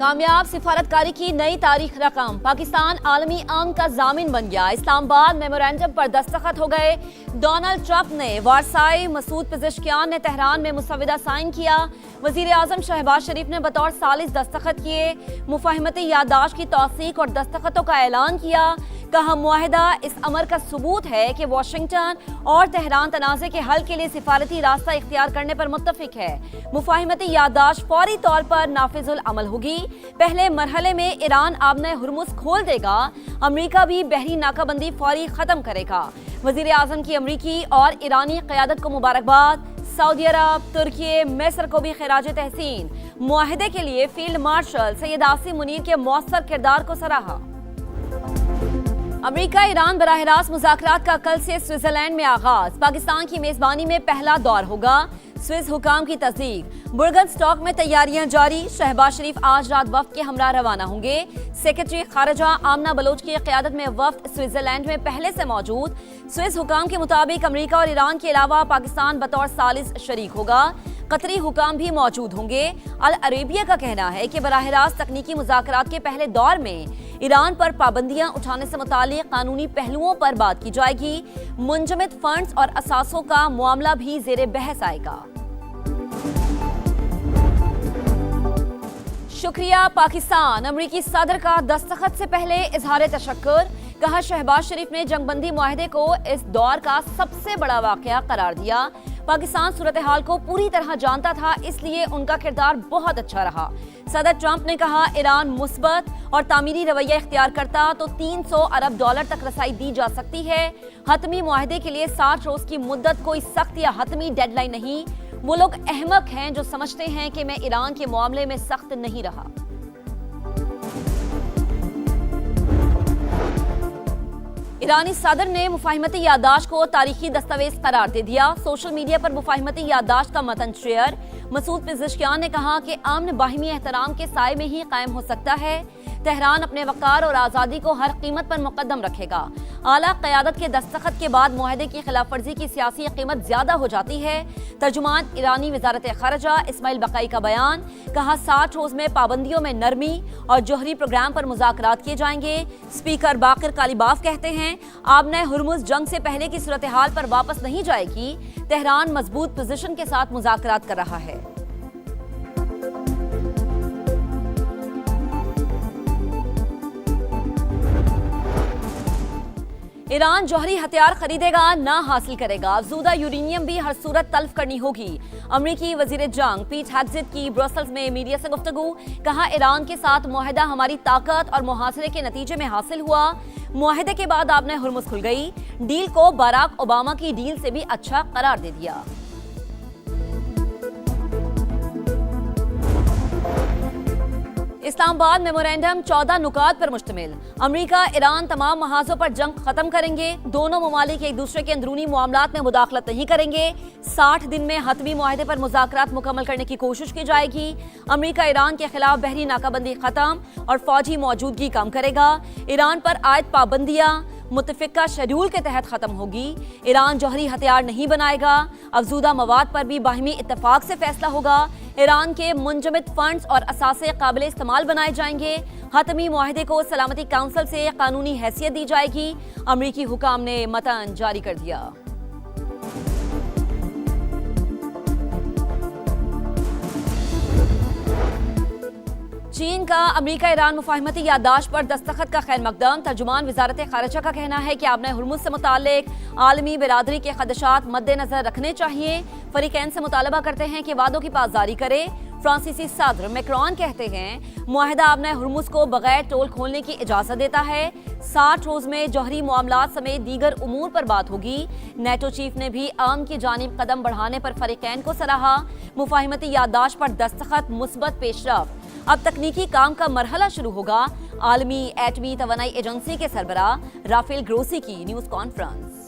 कामयाब सिफारतकारी की नई तारीख रकम। पाकिस्तान आलमी अमन का जामिन बन गया। इस्लामाबाद मेमोरेंडम पर दस्तखत हो गए। डोनाल्ड ट्रंप ने वारसाई, मसूद पेज़ेश्कियान ने तेहरान में मुसविदा साइन किया। वजीर आजम शहबाज शरीफ ने बतौर सालिस दस्तखत किए। मुफाहिमती याददाश्त की तौसीक और दस्तखतों का ऐलान किया। कहा मुआहिदा इस अमर का सबूत है कि वाशिंगटन और तेहरान तनाज़े के हल के लिए सिफारती रास्ता इख्तियार करने पर मुत्तफिक है। मुफाहिमती याददाश्त फौरी तौर पर नाफिजुल अमल होगी। पहले मरहले में ईरान आबने हुर्मुज़ खोल देगा। अमरीका भी बहरी नाकाबंदी फौरी खत्म करेगा। वजीर आजम की अमरीकी और ईरानी क़यादत को मुबारकबाद। सऊदी अरब, तुर्की, मिस्र को भी खिराज तहसीन। मुआहिदे के लिए फील्ड मार्शल सैयद आसिम मुनीर के मौसर किरदार को सराहा। अमेरिका ईरान बराह रास्त मुज़ाकरात का कल से स्विट्जरलैंड में आगाज। पाकिस्तान की मेजबानी में पहला दौर होगा। स्विस हुकाम की तस्दीक। बुर्गन स्टॉक में तैयारियां जारी। शहबाज शरीफ आज रात वफ्द के हमरा रवाना होंगे। सेक्रेटरी खारजा आमना बलोच की क़यादत में वफ्द स्विट्जरलैंड में पहले से मौजूद। स्विस हुकाम के मुताबिक अमेरिका और ईरान के अलावा पाकिस्तान बतौर सालिस शरीक होगा। कतरी हुकाम भी मौजूद होंगे। अल अरेबिया का कहना है कि बराह रास्त तकनीकी मुज़ाकरात के पहले दौर में ईरान पर पाबंदियां उठाने से मुतालिक कानूनी पहलुओं पर बात की जाएगी। मुंजमद फंड्स और असासों का मामला भी ज़ेरे बहस आएगा। शुक्रिया पाकिस्तान। अमरीकी सदर का दस्तखत से पहले इजहार तशक्कुर। कहा शहबाज शरीफ ने जंगबंदी मुआहदे को इस दौर का सबसे बड़ा वाकया करार दिया। पाकिस्तान सूरत हाल को पूरी तरह जानता था, इसलिए उनका किरदार बहुत अच्छा रहा। सदर ट्रंप ने कहा ईरान मुस्बत और तामीरी रवैया इख्तियार करता तो 300 अरब डॉलर तक रसाई दी जा सकती है। हतमी मुआहदे के लिए 60 रोज की मुद्दत कोई सख्त या हतमी डेडलाइन नहीं। वो लोग अहमक हैं जो समझते हैं कि मैं ईरान के मामले में सख्त नहीं रहा। ईरानी सदर ने मुफाहिमती याददाश्त को तारीखी दस्तावेज करार दे दिया। सोशल मीडिया पर मुफाहिमती याददाश्त का मतन शेयर। मसूद पेज़ेश्कियान ने कहा कि अमन बाहिमी एहतराम के साए में ही कायम हो सकता है। तेहरान अपने वक़ार और आज़ादी को हर कीमत पर मुक़द्दम रखेगा। आला क़यादत के दस्तखत के बाद मुआहदे की खिलाफ वर्जी की सियासी कीमत ज्यादा हो जाती है। तर्जुमान ईरानी वज़ारत ख़ारजा इस्माइल बक़ाई का बयान। कहा 60 रोज में पाबंदियों में नरमी और जोहरी प्रोग्राम पर मुज़ाकरात किए जाएंगे। स्पीकर बाकिर कालीबाफ कहते हैं आबने हुर्मुज़ जंग से पहले की सूरत हाल पर वापस नहीं जाएगी। तेहरान मजबूत पोजीशन के साथ मुज़ाकरात कर रहा है। ईरान जौहरी हथियार खरीदेगा ना हासिल करेगा। अफजूदा यूरेनियम भी हर सूरत तल्फ करनी होगी। अमरीकी वजीर जंग पीट हेग्सेट की ब्रसेल्स में मीडिया से गुफ्तगू। कहा ईरान के साथ मुआहदा हमारी ताकत और मुहासरे के नतीजे में हासिल हुआ। मुआहदे के बाद आपने हुर्मुज़ खुल गई। डील को बराक ओबामा की डील से भी अच्छा करार दे दिया। इस्लामाबाद मेमोरेंडम 14 नुकात पर मुश्तमिल। अमरीका ईरान तमाम महाजों पर जंग खत्म करेंगे। दोनों ममालिक एक दूसरे के अंदरूनी मामलात में मुदाखलत नहीं करेंगे। 60 दिन में हतमी मुआहदे पर मुज़ाकरात मुकम्मल करने की कोशिश की जाएगी। अमरीका ईरान के खिलाफ बहरी नाकाबंदी खत्म और फौजी मौजूदगी कम करेगा। ईरान पर आयद पाबंदियां मुत्तफिका शेड्यूल के तहत खत्म होगी। ईरान जौहरी हथियार नहीं बनाएगा। अफजूदा मवाद पर भी बाहिमी इत्तफाक से फैसला होगा। ईरान के मुंजमद फंड्स और असासे काबिल इस्तेमाल बनाए जाएंगे। हतमी मुआहदे को सलामती काउंसिल से कानूनी हैसियत दी जाएगी। अमरीकी हुकाम ने मतन जारी कर दिया। चीन का अमरीका ईरान मुफाहिमती याददाश्त पर दस्तखत का खैर मकदम। तर्जुमान वज़ारत ख़ारजा का कहना है कि आपने हुर्मुज़ से मुतालिक आलमी बिरादरी के खदशात मद्देनजर रखने चाहिए। फरीकैन से मुतालबा करते हैं कि वादों की पासदारी करे। फ्रांसीसी सदर मैक्रोन कहते हैं मुआहदा आपने हुर्मुज़ को बगैर टोल खोलने की इजाज़त देता है। 60 रोज में जौहरी मामलात समेत दीगर उमूर पर बात होगी। नेटो चीफ ने भी आम की जानिब कदम बढ़ाने पर फरीकैन को सराहा। मुफाहिमती याददाश्त पर दस्तखत मुस्बत पेशरफ। अब तकनीकी काम का मरहला शुरू होगा। आलमी एटमी तवानाई एजेंसी के सरबराह राफेल ग्रोसी की न्यूज कॉन्फ्रेंस।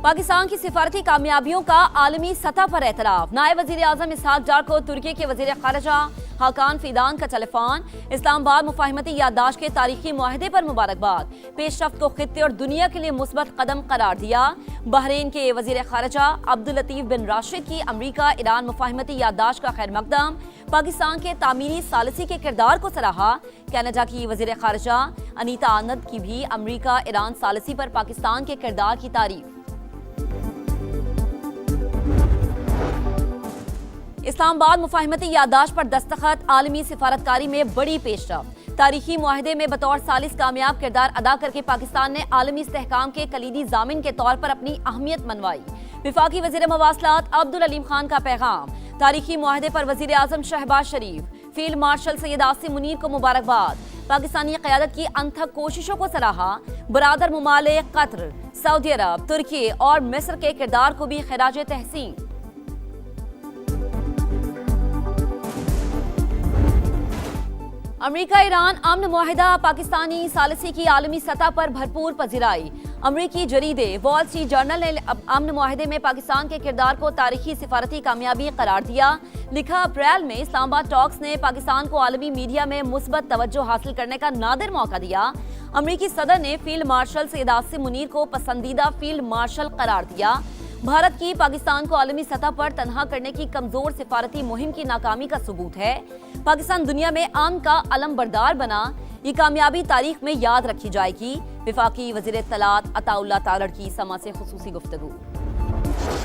पाकिस्तान की सिफारती कामयाबियों का आलमी सतह पर एतराफ। नायब वजीर आजम इसहाक डार को तुर्की के वजीर खारजा हाकान फीदान का टेलीफोन। इस्लामाबाद मुफाहिमती याददाश्त के तारीखी मुआहदे पर मुबारकबाद। पेशरफ्त को खित्ते और दुनिया के लिए मुस्बत कदम करार दिया। बहरीन के वजीर खारजा अब्दुल लतीफ बिन राशिद की अमरीका ईरान मुफाहिमती याददाश्त का खैर मकदम। पाकिस्तान के तामीरी सालिसी के किरदार को सराहा। कनाडा की वजीर खारजा अनीता आनंद की भी अमरीका ईरान सालिसी पर पाकिस्तान के किरदार की तारीफ। इस्लामाबाद मुफाहिमती याददाश्त पर दस्तखत, आलमी सिफारतकारी में बड़ी पेशरफ्त। तारीखी मुआहदे में बतौर सालिस कामयाब किरदार अदा करके पाकिस्तान ने आलमी इस्तेहकाम के कलीदी जामिन के तौर पर अपनी अहमियत मनवाई। विफाकी वजीर मवासलात अब्दुल अलीम खान का पैगाम। तारीखी मुआहदे पर वजीर आजम शहबाज शरीफ, फील्ड मार्शल सैयद आसिम मुनीर को मुबारकबाद। पाकिस्तानी क़यादत की अनथक कोशिशों को सराहा। बरादर मुमालिक कतर, सऊदी अरब, तुर्की और मिस्र के किरदार को भी खिराज तहसीन। अमरीका ईरान अमन मुआहिदा पाकिस्तानी सालिसी की आलमी सतह पर भरपूर पजीराई। अमरीकी जरीदे वॉल स्ट्रीट जर्नल ने अमन मुआहिदे में पाकिस्तान के किरदार को तारीखी सिफारती कामयाबी करार दिया। लिखा, अप्रैल में इस्लामाबाद टॉक्स ने पाकिस्तान को आलमी मीडिया में मुस्बत तवज्जो हासिल करने का नादिर मौका दिया। अमरीकी सदर ने फील्ड मार्शल सैयद आसिम मुनीर को पसंदीदा फील्ड मार्शल करार दिया। भारत की पाकिस्तान को आलमी सतह पर तनहा करने की कमजोर सिफारती मुहिम की नाकामी का सबूत है। पाकिस्तान दुनिया में अमन का अलमबरदार बना। ये कामयाबी तारीख में याद रखी जाएगी। विफाकी वजीर इत्तलात अताउल्लाह तालड़ की समा से खुसूसी गुफ्तगू।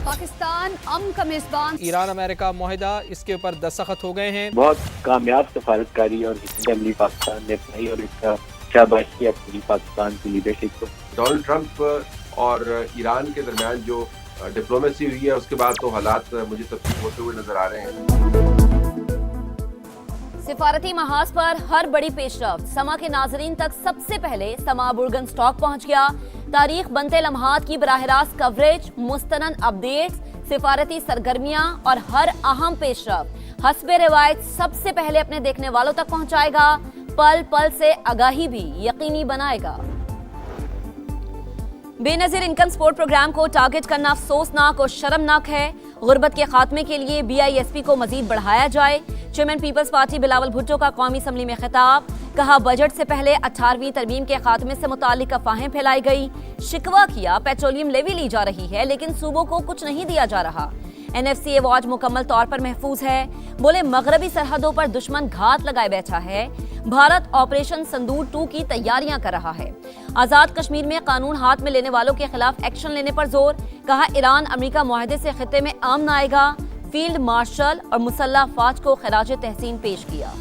पाकिस्तान अमन का मेजबान। ईरान अमेरिका मुआहिदा, इसके ऊपर दस्तखत हो गए हैं। बहुत कामयाब सफारतकारी और अमली पाकिस्तान ने अपनाई और इसका शाबाश किया पूरी पाकिस्तान की लीडरशिप को। डोनाल्ड ट्रंप और ईरान के दरमियान जो डिप्लोमेसी हुई है उसके बाद तो हालात मुझे तब्दील होते हुए नजर आ रहे हैं। सिफारती महाज पर हर बड़ी पेशरफ्त। समा के नाजरीन तक सबसे पहले समा बुर्गन स्टॉक पहुंच गया। तारीख बनते लम्हात की बराह रास्त कवरेज, मुस्तनद अपडेट्स, सिफारती सरगर्मियां और हर अहम पेशरफ्त हस्बे रिवायत सबसे पहले अपने देखने वालों तक पहुंचाएगा। पल पल से आगाही भी यकीनी बनाएगा। बेनजीर इनकम सपोर्ट प्रोग्राम को टारगेट करना अफसोसनाक और शर्मनाक है। गुर्बत के खात्मे के लिए BISP को मजीद बढ़ाया जाए। Chairman People's party Bilawal Bhutto का कौमी असम्बली में खिताब। कहा, बजट से पहले 18वीं तरमीम के खात्मे से मुतालिक अफवाहें फैलाई गई। शिकवा किया, पेट्रोलियम लेवी ली जा रही है लेकिन सूबों को कुछ नहीं दिया जा रहा। NFCA वॉच मुकम्मल तौर पर महफूज है। बोले, मगरबी सरहदों पर दुश्मन घात लगाए बैठा है। भारत ऑपरेशन संदूर 2 की तैयारियां कर रहा है। आजाद कश्मीर में कानून हाथ में लेने वालों के खिलाफ एक्शन लेने पर जोर। कहा, ईरान अमेरिका मुआहदे से खित्ते में अमन आएगा। फील्ड मार्शल और मुसल्लह अफवाज को खिराज तहसीन पेश किया।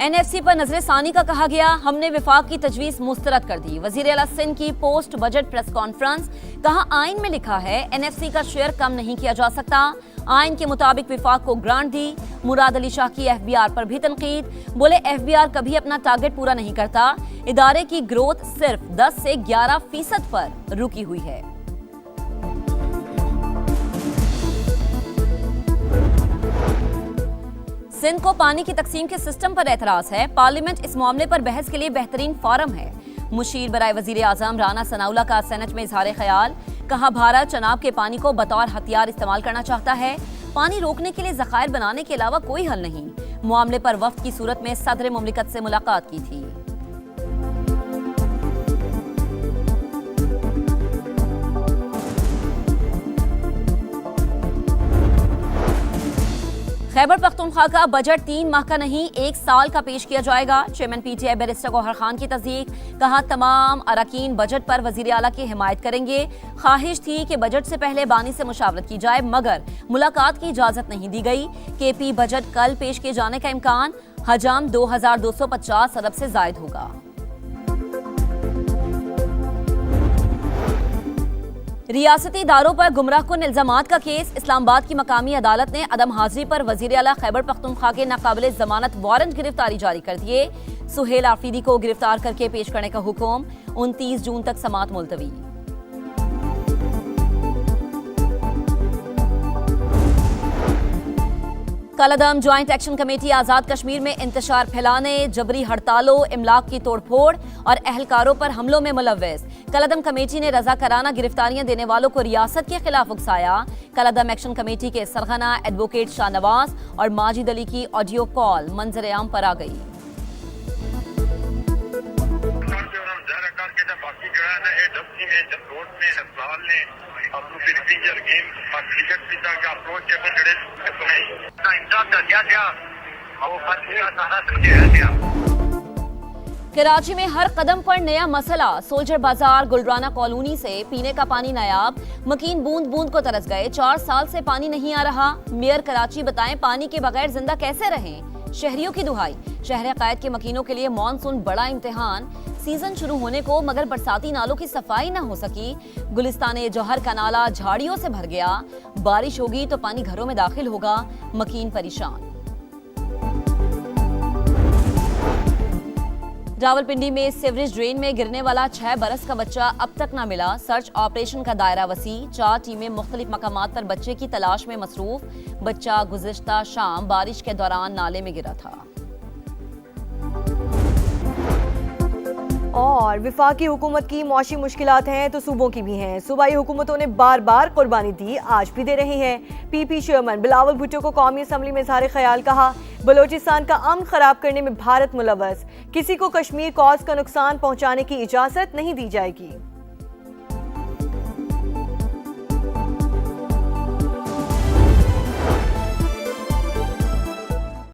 NFC पर नजर सानी का कहा गया, हमने विफाक की तजवीज मुस्तरद कर दी। वजीर आला सिंध की पोस्ट बजट प्रेस कॉन्फ्रेंस। कहा, आइन में लिखा है NFC का शेयर कम नहीं किया जा सकता। आइन के मुताबिक विफाक को ग्रांट दी। मुराद अली शाह की FBR पर भी तनकीद। बोले, FBR कभी अपना टारगेट पूरा नहीं करता। इदारे की ग्रोथ सिर्फ 10 से 11% पर रुकी हुई है। सिंध को पानी की तकसीम के सिस्टम पर एतराज है। पार्लियामेंट इस मामले पर बहस के लिए बेहतरीन फोरम है। मुशीर बराए वजीर आजम राना सनाउल्लाह का सेनेट में इजहार ख्याल। कहा, भारत चनाब के पानी को बतौर हथियार इस्तेमाल करना चाहता है। पानी रोकने के लिए जखायर बनाने के अलावा कोई हल नहीं। मामले पर वफ्द की सूरत में सदर मुमलिकत से मुलाकात की थी। खैबर पख्तूनख्वा का बजट 3 माह का नहीं 1 साल का पेश किया जाएगा। Chairman PTI barrister Gohar Khan की तस्दीक। कहा, तमाम अरकान बजट पर वजीर आला की हिमायत करेंगे। ख्वाहिश थी कि बजट से पहले बानी से मुशावरत की जाए मगर मुलाकात की इजाजत नहीं दी गई। KP बजट कल पेश किए जाने का इम्कान। हजम 2250 अरब से जायद होगा। रियासती इदारों पर गुमराहकुन इल्जामात का केस। इस्लामाबाद की मकामी अदालत ने अदम हाजिरी पर वजीर आला खैबर पख्तूनख्वा के नाकाबिले जमानत वारंट गिरफ्तारी जारी कर दिए। सुहेल आफरीदी को गिरफ्तार करके पेश करने का हुक्म। 29 जून तक समात मुलतवी। कलअदम joint action committee Azad Kashmir में इंतशार फैलाने, जबरी हड़तालों, इमलाक की तोड़फोड़ और अहलकारों पर हमलों में मुलव्वस। कलअदम कमेटी ने रजाकाराना गिरफ्तारियां देने वालों को रियासत के खिलाफ उकसाया। कलअदम एक्शन कमेटी के सरगना एडवोकेट शाहनवाज और माजिद अली की ऑडियो कॉल मंजर आम पर आ गई। कराची में हर कदम पर नया मसला। सोल्जर बाजार गुलराना कॉलोनी से पीने का पानी नायाब, मकीन बूंद बूंद को तरस गए। 4 साल से पानी नहीं आ रहा। मेयर कराची बताएं पानी के बगैर जिंदा कैसे रहें। शहरियों की दुहाई। शहर कायद के मकीनों के लिए मॉनसून बड़ा इम्तिहान। सीजन शुरू होने को मगर बरसाती नालों की सफाई न हो सकी। गुलिस्तान जौहर का नाला झाड़ियों से भर गया। बारिश होगी तो पानी घरों में दाखिल होगा। मकीन परेशान। रावलपिंडी में सीवरेज ड्रेन में गिरने वाला 6 बरस का बच्चा अब तक न मिला। सर्च ऑपरेशन का दायरा वसी। 4 टीमें मुख्तलिफ मकामात पर बच्चे की तलाश में मसरूफ। बच्चा गुज़िश्ता शाम बारिश के दौरान नाले में गिरा था। और विफाकी हुकूमत की मौशी मुश्किलात हैं तो सूबों की भी हैं। सूबाई हुकूमतों ने बार बार कुर्बानी दी, आज भी दे रही हैं। पीपी चेयरमैन बिलावल भुट्टो को कौमी असम्बली में इज़हार ख्याल कहा। बलोचिस्तान का अमन खराब करने में भारत मुलव्वस। किसी को कश्मीर कॉज का नुकसान पहुंचाने की इजाजत नहीं दी जाएगी।